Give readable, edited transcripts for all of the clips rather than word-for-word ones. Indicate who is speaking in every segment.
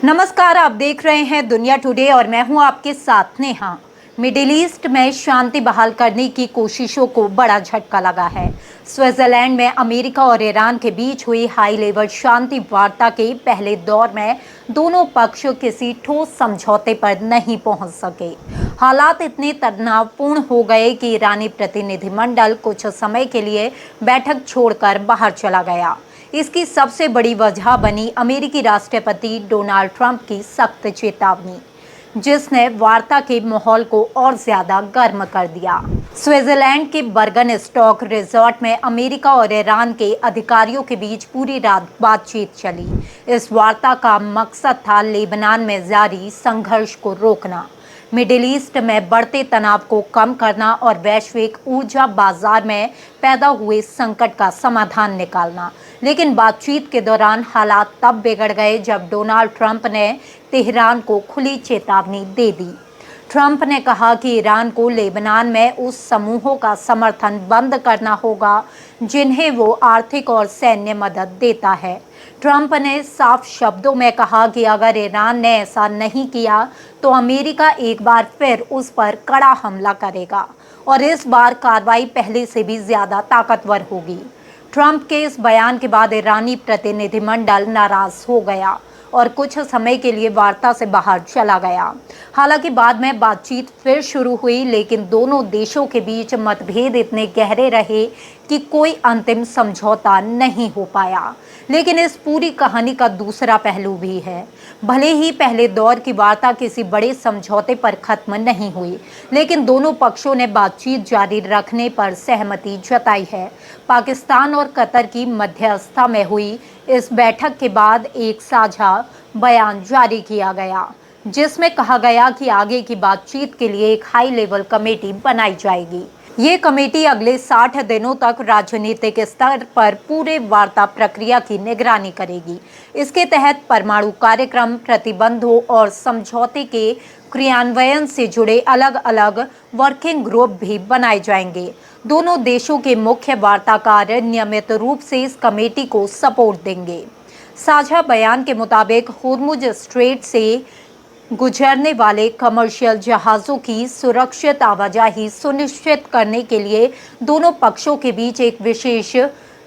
Speaker 1: नमस्कार, आप देख रहे हैं दुनिया टुडे और मैं हूं आपके साथ नेहा। मिडिल ईस्ट में शांति बहाल करने की कोशिशों को बड़ा झटका लगा है। स्विट्जरलैंड में अमेरिका और ईरान के बीच हुई हाई लेवल शांति वार्ता के पहले दौर में दोनों पक्ष किसी ठोस समझौते पर नहीं पहुंच सके। हालात इतने तनावपूर्ण हो गए कि ईरानी प्रतिनिधिमंडल कुछ समय के लिए बैठक छोड़कर बाहर चला गया। इसकी सबसे बड़ी वजह बनी अमेरिकी राष्ट्रपति डोनाल्ड ट्रंप की सख्त चेतावनी, जिसने वार्ता के माहौल को और ज्यादा गर्म कर दिया। स्विट्जरलैंड के बर्गन स्टॉक रिजॉर्ट में अमेरिका और ईरान के अधिकारियों के बीच पूरी रात बातचीत चली। इस वार्ता का मकसद था लेबनान में जारी संघर्ष को रोकना, मिडिल ईस्ट में बढ़ते तनाव को कम करना और वैश्विक ऊर्जा बाजार में पैदा हुए संकट का समाधान निकालना। लेकिन बातचीत के दौरान हालात तब बिगड़ गए जब डोनाल्ड ट्रंप ने तेहरान को खुली चेतावनी दे दी। ट्रंप ने कहा कि ईरान को लेबनान में उस समूहों का समर्थन बंद करना होगा जिन्हें वो आर्थिक और सैन्य मदद देता है। ट्रंप ने साफ शब्दों में कहा कि अगर ईरान ने ऐसा नहीं किया तो अमेरिका एक बार फिर उस पर कड़ा हमला करेगा और इस बार कार्रवाई पहले से भी ज्यादा ताकतवर होगी। ट्रंप के इस बयान के बाद ईरानी प्रतिनिधिमंडल नाराज हो गया और कुछ समय के लिए वार्ता से बाहर चला गया। हालांकि बाद में बातचीत फिर शुरू हुई, लेकिन दोनों देशों के बीच मतभेद इतने गहरे रहे कि कोई अंतिम समझौता नहीं हो पाया। लेकिन इस पूरी कहानी का दूसरा पहलू भी है। भले ही पहले दौर की वार्ता किसी बड़े समझौते पर खत्म नहीं हुई, लेकिन दोनों पक्षों ने बातचीत जारी रखने पर सहमति जताई है। पाकिस्तान और कतर की मध्यस्थता में हुई इस बैठक के बाद एक साझा बयान जारी किया गया, जिसमें कहा गया कि आगे की बातचीत के लिए एक हाई लेवल कमेटी बनाई जाएगी। ये कमेटी अगले 60 दिनों तक राजनीतिक स्तर पर पूरे वार्ता प्रक्रिया की निगरानी करेगी। इसके तहत परमाणु कार्यक्रम, प्रतिबंधों और समझौते के क्रियान्वयन से जुड़े अलग अलग वर्किंग ग्रुप भी बनाए जाएंगे। दोनों देशों के मुख्य वार्ताकार नियमित रूप से इस कमेटी को सपोर्ट देंगे। साझा बयान के मुताबिक होर्मुज स्ट्रेट से गुजरने वाले कमर्शियल जहाज़ों की सुरक्षित आवाजाही सुनिश्चित करने के लिए दोनों पक्षों के बीच एक विशेष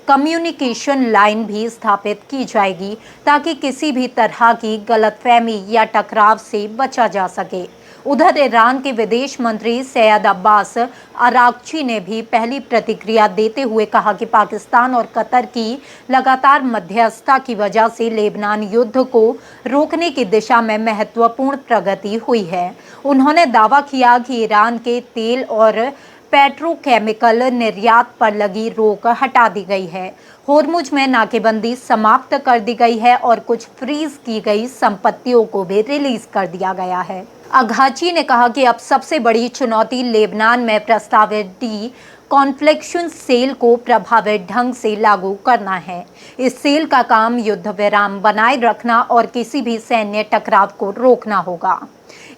Speaker 1: कम्युनिकेशन लाइन भी स्थापित की जाएगी, ताकि किसी भी तरह की गलतफहमी या टकराव से बचा जा सके। उधर ईरान के विदेश मंत्री सैयद अब्बास अरागची ने भी पहली प्रतिक्रिया देते हुए कहा कि पाकिस्तान और कतर की लगातार मध्यस्थता की वजह से लेबनान युद्ध को रोकने की दिशा में महत्वपूर्ण प्रगति हुई है। उन्होंने दावा किया कि ईरान के तेल और पेट्रोकेमिकल निर्यात पर लगी रोक हटा दी गई है, होर्मुज में नाकेबंदी समाप्त कर दी गई है और कुछ फ्रीज की गई संपत्तियों को भी रिलीज कर दिया गया है। अघाची ने कहा कि अब सबसे बड़ी चुनौती लेबनान में प्रस्तावित डी कॉन्फ्लिक्शन सेल को प्रभावित ढंग से लागू करना है। इस सेल का काम युद्ध विराम बनाए रखना और किसी भी सैन्य टकराव को रोकना होगा।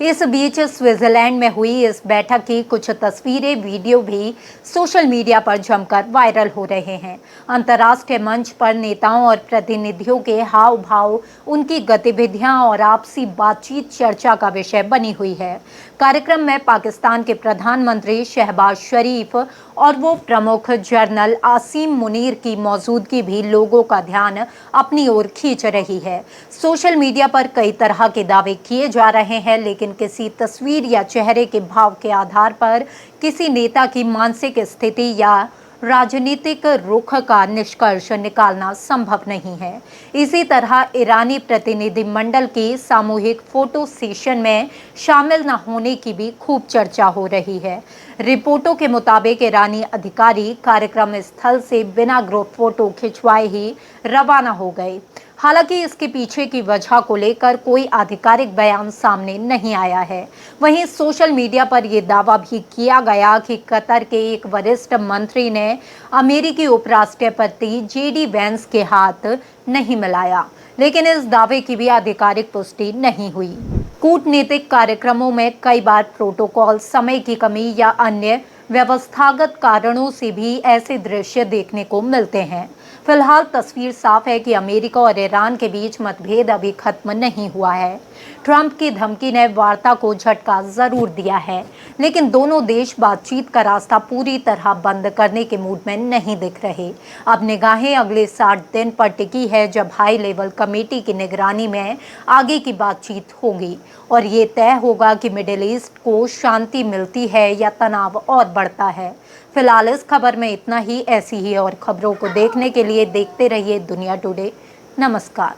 Speaker 1: इस बीच स्विट्जरलैंड में हुई इस बैठक की कुछ तस्वीरें, वीडियो भी सोशल मीडिया पर जमकर वायरल हो रहे हैं। अंतर्राष्ट्रीय मंच पर नेताओं और प्रतिनिधियों के हाव भाव, उनकी गतिविधियां और आपसी बातचीत चर्चा का विषय बनी हुई है। कार्यक्रम में पाकिस्तान के प्रधानमंत्री शहबाज शरीफ और वो प्रमुख जनरल आसिम मुनीर की मौजूदगी भी लोगों का ध्यान अपनी ओर खींच रही है। सोशल मीडिया पर कई तरह के दावे किए जा रहे हैं, लेकिन किसी तस्वीर या चेहरे के भाव के आधार पर किसी नेता की मानसिक स्थिति या राजनीतिक रुख का निष्कर्ष निकालना संभव नहीं है। इसी तरह ईरानी प्रतिनिधिमंडल के सामूहिक फोटो सेशन में शामिल न होने की भी खूब चर्चा हो रही है। रिपोर्टों के मुताबिक ईरानी अधिकारी कार्यक्रम स्थल से बिना ग्रुप फोटो खिंचवाए ही रवाना हो गए। हालांकि इसके पीछे की वजह को लेकर कोई आधिकारिक बयान सामने नहीं आया है। वहीं सोशल मीडिया पर यह दावा भी किया गया कि कतर के एक वरिष्ठ मंत्री ने अमेरिकी उपराष्ट्रपति जेडी वेंस के हाथ नहीं मिलाया, लेकिन इस दावे की भी आधिकारिक पुष्टि नहीं हुई। कूटनीतिक कार्यक्रमों में कई बार प्रोटोकॉल, समय की कमी या अन्य व्यवस्थागत कारणों से भी ऐसे दृश्य देखने को मिलते हैं। फिलहाल तस्वीर साफ है कि अमेरिका और ईरान के बीच मतभेद अभी खत्म नहीं हुआ है। ट्रंप की धमकी ने वार्ता को झटका जरूर दिया है, लेकिन दोनों देश बातचीत का रास्ता पूरी तरह बंद करने के मूड में नहीं दिख रहे। अब निगाहें अगले 60 दिन पर टिकी है, जब हाई लेवल कमेटी की निगरानी में आगे की बातचीत होगी और ये तय होगा कि मिडिल ईस्ट को शांति मिलती है या तनाव और बढ़ता है। फिलहाल इस खबर में इतना ही। ऐसी ही और खबरों को देखने के लिए देखते रहिए दुनिया टुडे। नमस्कार।